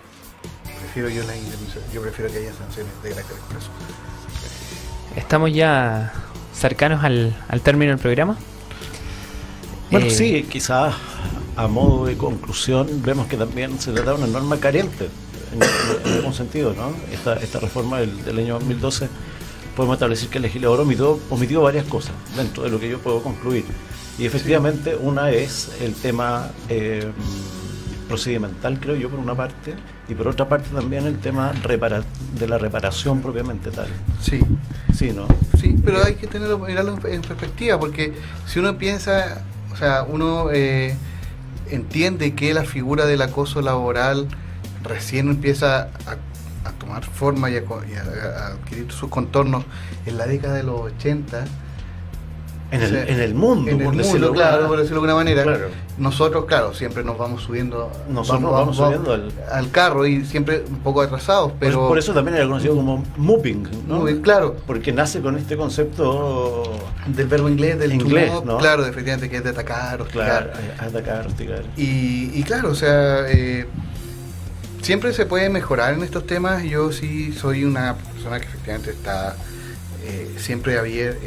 yo prefiero que haya sanciones de carácter expreso. Estamos ya cercanos al término del programa. Bueno, sí, quizás a modo de conclusión vemos que también se trata de una norma carente en algún sentido, ¿no? Esta reforma del año 2012, podemos establecer que el legislador omitió varias cosas dentro de lo que yo puedo concluir, y efectivamente una es el tema procedimental, creo yo, por una parte, y por otra parte también el tema de la reparación propiamente tal. Sí, ¿no? Sí, pero hay que mirarlo en perspectiva, porque si uno piensa, o sea, uno entiende que la figura del acoso laboral recién empieza a tomar forma y a adquirir sus contornos en la década de los 80. En el mundo, por decirlo de alguna manera. Claro. Nosotros, claro, siempre nos vamos subiendo, vamos subiendo al carro, y siempre un poco atrasados, pero por eso también era conocido como moving, ¿no? Moving, claro, porque nace con este concepto del verbo inglés, inglés, ¿no? Claro, efectivamente, que es de atacar, hostigar. Claro, atacar, hostigar. Y claro, o sea, siempre se puede mejorar en estos temas. Yo sí soy una persona que efectivamente está siempre abierta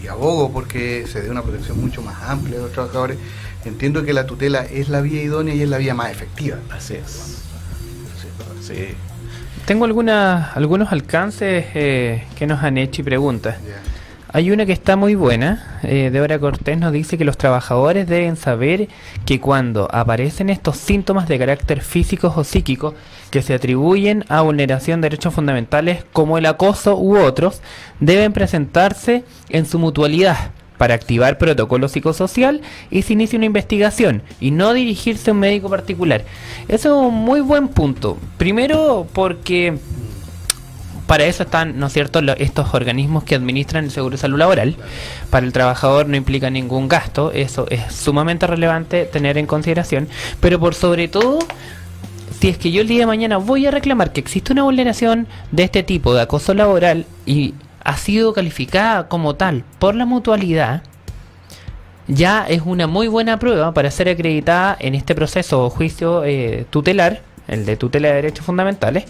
y abogo porque se dé una protección mucho más amplia a los trabajadores. Entiendo que la tutela es la vía idónea y es la vía más efectiva. Así es. Sí. Tengo algunos alcances que nos han hecho y preguntas. Hay una que está muy buena. Débora Cortés nos dice que los trabajadores deben saber que cuando aparecen estos síntomas de carácter físico o psíquico que se atribuyen a vulneración de derechos fundamentales como el acoso u otros, deben presentarse en su mutualidad para activar protocolo psicosocial y se inicia una investigación y no dirigirse a un médico particular. Eso es un muy buen punto. Primero porque para eso están, ¿no es cierto?, estos organismos que administran el seguro de salud laboral. Para el trabajador no implica ningún gasto, eso es sumamente relevante tener en consideración, pero por sobre todo, si es que yo el día de mañana voy a reclamar que existe una vulneración de este tipo de acoso laboral y ha sido calificada como tal por la mutualidad, ya es una muy buena prueba para ser acreditada en este proceso o juicio tutelar, el de tutela de derechos fundamentales,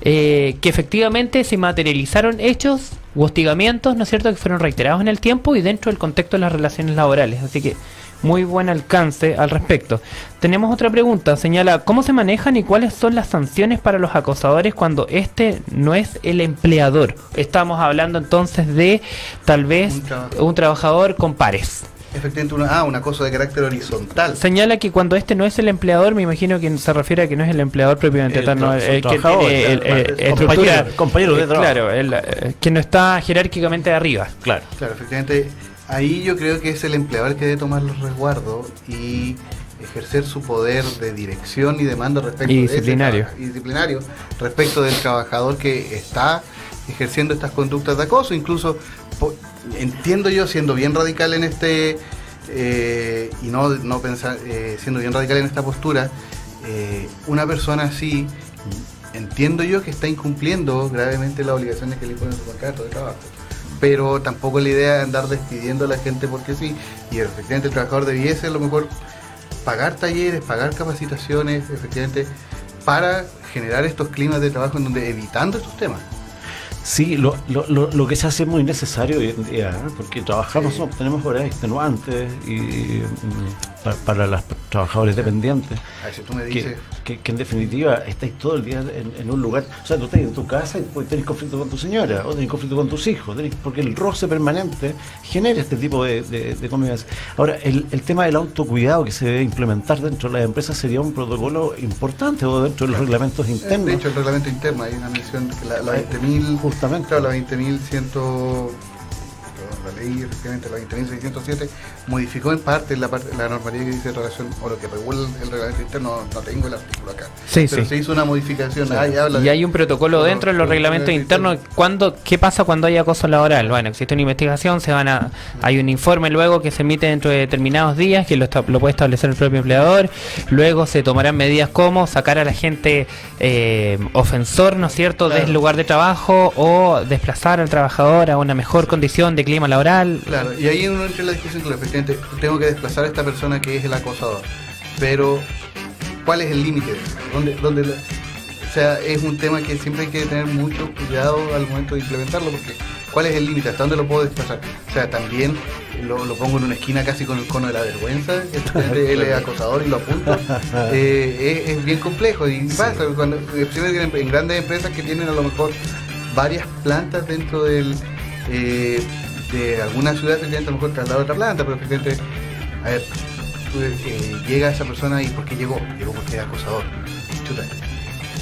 que efectivamente se materializaron hechos u hostigamientos, ¿no es cierto?, que fueron reiterados en el tiempo y dentro del contexto de las relaciones laborales. Así que muy buen alcance al respecto. Tenemos otra pregunta, señala, ¿cómo se manejan y cuáles son las sanciones para los acosadores cuando este no es el empleador? Estamos hablando entonces de tal vez un trabajador con pares. Efectivamente, un acoso de carácter horizontal. Señala que cuando este no es el empleador, me imagino que se refiere a que no es el empleador propiamente tal, no, compañero de trabajo. Claro, que no está jerárquicamente arriba. Claro, efectivamente. Ahí yo creo que es el empleador el que debe tomar los resguardos y ejercer su poder de dirección y de mando respecto disciplinario respecto del trabajador que está ejerciendo estas conductas de acoso. Incluso entiendo yo, siendo bien radical en y no pensar, siendo bien radical en esta postura, una persona así, entiendo yo que está incumpliendo gravemente las obligaciones que le imponen su contrato de trabajo. Pero tampoco la idea de andar despidiendo a la gente porque sí, y efectivamente el trabajador debiese a lo mejor pagar talleres, pagar capacitaciones, efectivamente, para generar estos climas de trabajo en donde evitando estos temas. Sí, lo que se hace muy necesario hoy en día, ¿no? Porque trabajamos, tenemos horas extenuantes y para los trabajadores dependientes. Si tú me dices que en definitiva estáis todo el día en un lugar, o sea, tú estás en tu casa y tenés conflicto con tu señora o tenés conflicto con tus hijos, porque el roce permanente genera este tipo de convivencia. Ahora, el tema del autocuidado que se debe implementar dentro de las empresas sería un protocolo importante o dentro de los reglamentos internos. De hecho, el reglamento interno, hay una mención que la 20.000, justamente, claro, la 20.100, la ley, efectivamente, la 20.607, modificó en parte la normativa que dice relación, o lo que regula el reglamento interno, no tengo el artículo acá. Sí, pero sí. se hizo una modificación. Sí. Y hay un protocolo dentro de los reglamentos internos. ¿Qué pasa cuando hay acoso laboral? Bueno, existe una investigación, hay un informe luego que se emite dentro de determinados días, que lo puede establecer el propio empleador. Luego se tomarán medidas como sacar a la gente ofensor, ¿no es cierto?, Claro. del lugar de trabajo, o desplazar al trabajador a una mejor condición de clima laboral. Claro, y ahí uno entra en la discusión que efectivamente tengo que desplazar a esta persona que es el acosador. Pero, ¿cuál es el límite? O sea, es un tema que siempre hay que tener mucho cuidado al momento de implementarlo, porque ¿cuál es el límite? ¿Hasta dónde lo puedo desplazar? O sea, también lo pongo en una esquina casi con el cono de la vergüenza, que él es acosador y lo apunto. Es bien complejo y pasa, especialmente en grandes empresas que tienen a lo mejor varias plantas dentro de alguna ciudad, que a lo mejor traslado a otra planta, pero efectivamente, a ver, llega esa persona y ¿por qué llegó? Llegó porque es acosador. Chuta.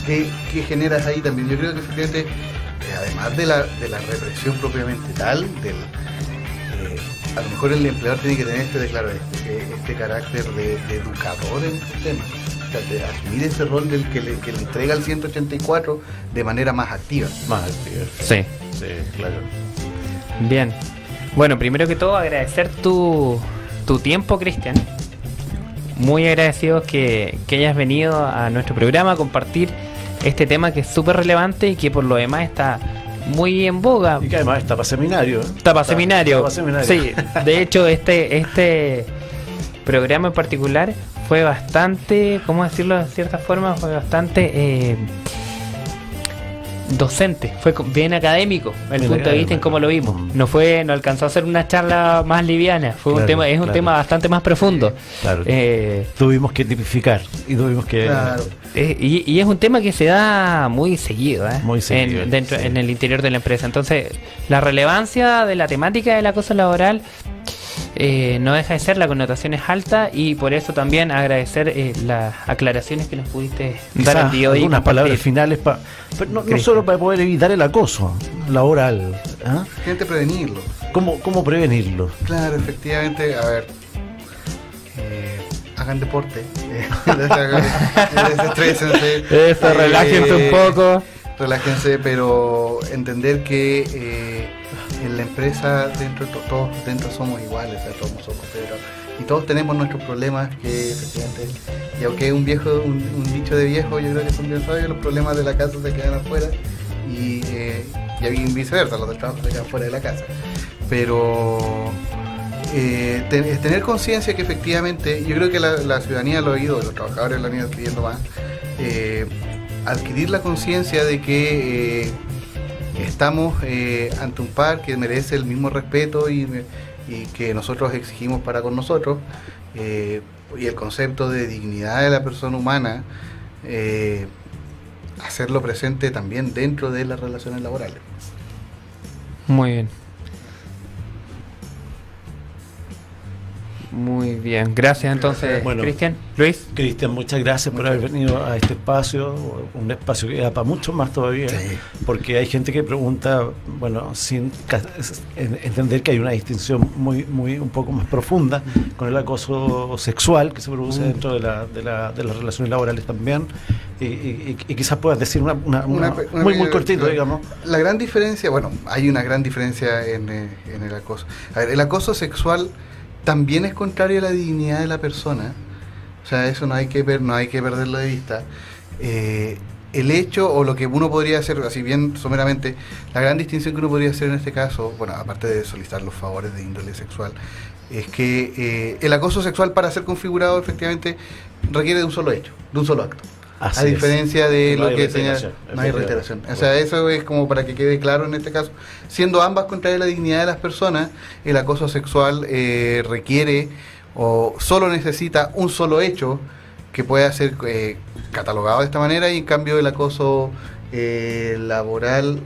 ¿Qué generas ahí también? Yo creo que efectivamente, además de la represión propiamente tal, a lo mejor el empleador tiene que tener este carácter de educador en este tema. O sea, de asumir ese rol del que le entrega el 184 de manera más activa. Más activo. Sí. Sí, claro. Bien. Bueno, primero que todo agradecer tu tiempo, Cristian. Muy agradecidos que hayas venido a nuestro programa a compartir este tema que es súper relevante y que por lo demás está muy en boga. Y que además está para seminario. Está para seminario. Sí, de hecho este programa en particular fue bastante, ¿cómo decirlo de cierta forma? Fue bastante docente, fue bien académico el Bien punto de vista en cómo lo vimos. No alcanzó a ser una charla más liviana, fue un tema, un tema bastante más profundo. Claro. Tuvimos que tipificar y tuvimos que... Claro. Y es un tema que se da muy seguido, Muy seguido, en el interior de la empresa. Entonces, la relevancia de la temática del acoso laboral no deja de ser, la connotación es alta, y por eso también agradecer las aclaraciones que nos pudiste dar al día de hoy. Algunas palabras finales, pero no solo para poder evitar el acoso laboral. ¿Ah? Gente, prevenirlo. ¿Cómo prevenirlo? Claro, efectivamente, a ver, hagan deporte, desestrésense, Eso, relájense un poco. Relájense, pero entender que en la empresa todos dentro somos iguales, o sea, todos somos confederados y todos tenemos nuestros problemas, que efectivamente, y aunque es un dicho de viejo, yo creo que son bien sabios, los problemas de la casa se quedan afuera y viceversa, los del trabajo se quedan fuera de la casa. Pero es tener conciencia que efectivamente, yo creo que la ciudadanía lo ha oído, los trabajadores lo han ido adquiriendo más, adquirir la conciencia de que estamos ante un par que merece el mismo respeto y que nosotros exigimos para con nosotros, y el concepto de dignidad de la persona humana, hacerlo presente también dentro de las relaciones laborales. Muy bien. Muy bien, gracias entonces, Bueno, Cristian. Luis. Cristian, muchas gracias por haber venido a este espacio, un espacio que da para mucho más todavía, Sí. porque hay gente que pregunta, bueno, sin entender que hay una distinción muy un poco más profunda con el acoso sexual que se produce dentro de las relaciones laborales también, y quizás puedas decir una muy cortito, digamos. La gran diferencia, bueno, hay una gran diferencia en el acoso. A ver, el acoso sexual también es contrario a la dignidad de la persona. O sea, eso no hay que perderlo de vista. El hecho, o lo que uno podría hacer, así bien someramente, la gran distinción que uno podría hacer en este caso, bueno, aparte de solicitar los favores de índole sexual, es que el acoso sexual, para ser configurado efectivamente, requiere de un solo hecho, de un solo acto. Así A diferencia de no lo hay que reiteración, señala, no hay reiteración. O sea, eso es como para que quede claro en este caso. Siendo ambas contrarias a la dignidad de las personas, el acoso sexual requiere o solo necesita un solo hecho que pueda ser catalogado de esta manera, y en cambio el acoso laboral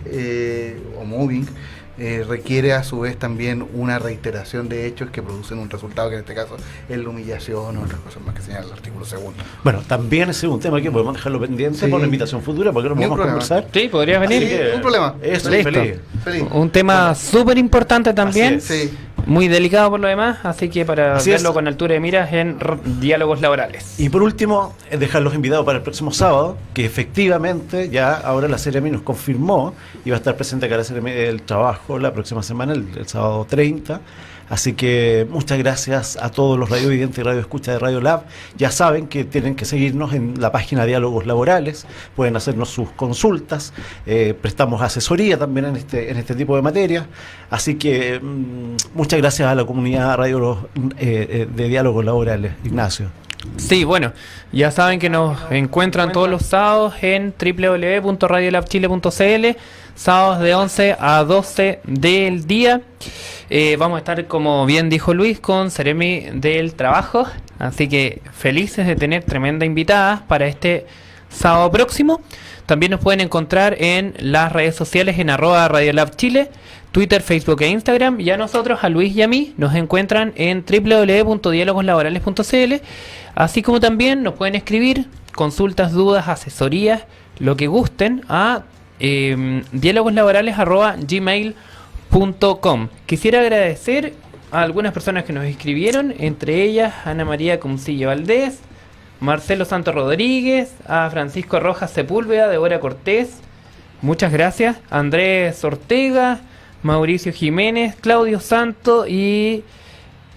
o moving requiere a su vez también una reiteración de hechos que producen un resultado, que en este caso es la humillación o otras cosas más que señala el artículo 2. Bueno, también ese es un tema que podemos dejarlo pendiente por una invitación futura, porque lo Ni un podemos problema. conversar. Sí, podrías venir. Sí, un problema. Eso, Listo. feliz. Un tema súper importante también, Así es. Sí. muy delicado por lo demás, así que para Así verlo es. con altura de miras en diálogos laborales. Y por último, dejarlos invitados para el próximo sábado, que efectivamente ya ahora la Seremi nos confirmó y va a estar presente acá la Seremi del Trabajo la próxima semana, el sábado 30. Así que muchas gracias a todos los radiovidentes y radioescuchas de Radio Lab. Ya saben que tienen que seguirnos en la página Diálogos Laborales, pueden hacernos sus consultas, prestamos asesoría también en este tipo de materias. Así que muchas gracias a la comunidad radio de Diálogos Laborales, Ignacio. Sí, bueno, ya saben que nos encuentran todos los sábados en www.radiolabchile.cl, sábados de 11 a 12 del día. Vamos a estar, como bien dijo Luis, con Seremi del Trabajo, así que felices de tener tremenda invitada para este sábado próximo. También nos pueden encontrar en las redes sociales en @radiolabchile, Twitter, Facebook e Instagram, y a nosotros, a Luis y a mí, nos encuentran en www.dialogoslaborales.cl, así como también nos pueden escribir consultas, dudas, asesorías, lo que gusten a dialogoslaborales@gmail.com. Quisiera agradecer a algunas personas que nos escribieron, entre ellas Ana María Cuncillo Valdés, Marcelo Santos Rodríguez, a Francisco Rojas Sepúlveda, Deborah Cortés, muchas gracias, Andrés Ortega, Mauricio Jiménez, Claudio Santo y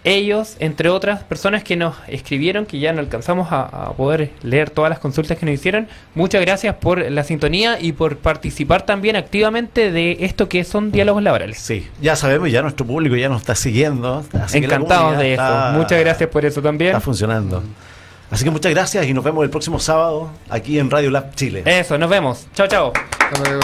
ellos, entre otras personas que nos escribieron, que ya no alcanzamos a poder leer todas las consultas que nos hicieron. Muchas gracias por la sintonía y por participar también activamente de esto que son diálogos laborales. Sí, ya sabemos, ya nuestro público ya nos está siguiendo. Así que la Encantados comunidad de eso. Muchas gracias por eso también. Está funcionando. Así que muchas gracias y nos vemos el próximo sábado aquí en Radio Lab Chile. Eso, nos vemos. Chao, chao. Hasta luego.